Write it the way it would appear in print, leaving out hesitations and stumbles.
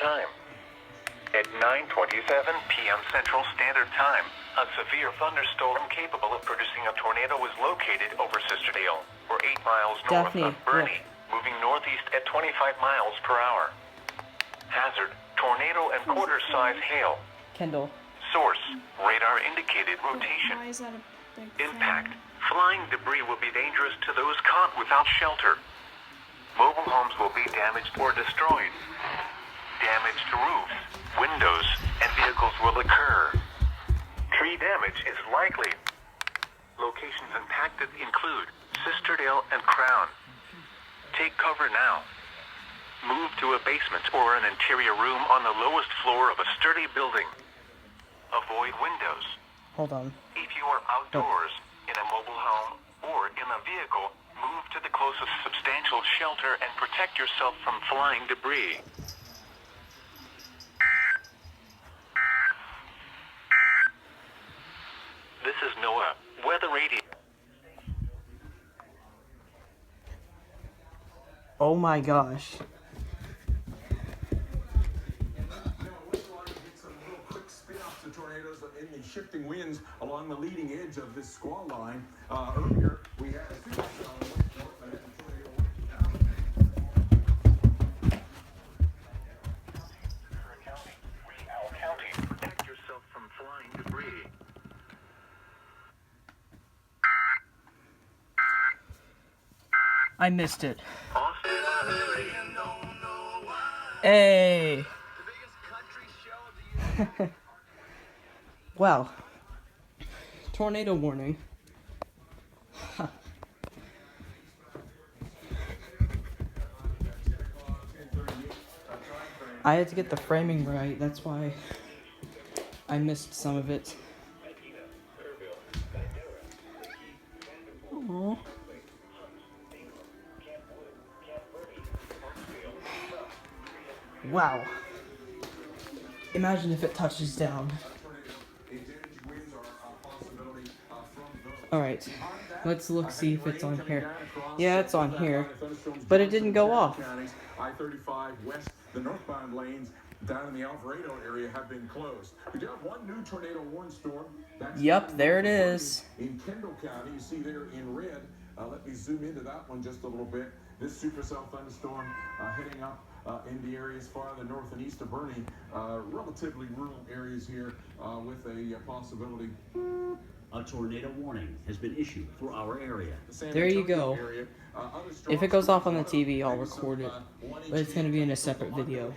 Time. At 9:27 p.m. Central Standard Time, a severe thunderstorm capable of producing a tornado was located over Sisterdale, or 8 miles north Daphne, of Bernie, moving northeast at 25 miles per hour. Hazard, tornado and quarter-size hail. Kendall. Source, radar indicated rotation. Why is that a big Impact, thing? flying debris will be dangerous to those caught without shelter. Mobile homes will be damaged or destroyed. Damage to roofs, windows, and vehicles will occur. Tree damage is likely. Locations impacted include Sisterdale and Crown. Take cover now. Move to a basement or an interior room on the lowest floor of a sturdy building. Avoid windows. Hold on. If you are outdoors, in a mobile home, or in a vehicle, move to the closest substantial shelter and protect yourself from flying debris. This is NOAA Weather Radio. Oh my gosh. Tornadoes in the shifting winds along the leading edge of this squall line. Earlier, we had a supercell north and a tornado County, protect yourself from flying debris. I missed it. Austin, Hey. Wow. Tornado warning. I had to get the framing right, that's why I missed some of it. Aww. Wow. Imagine if it touches down. Alright, let's look, see if it's on here. Yeah, it's on here, but it didn't go off. I-35 west, the northbound lanes down in the Alvarado area have been closed. We do have one new tornado warning storm. Yep, there it is. In Kendall County, you see there in red. Let me zoom into that one just a little bit. This supercell thunderstorm heading up in the areas far in the north and east of Bernie. Relatively rural areas here with a possibility. A tornado warning has been issued for our area. There you go. If it goes off on the TV, I'll record it, but it's going to be in a separate video.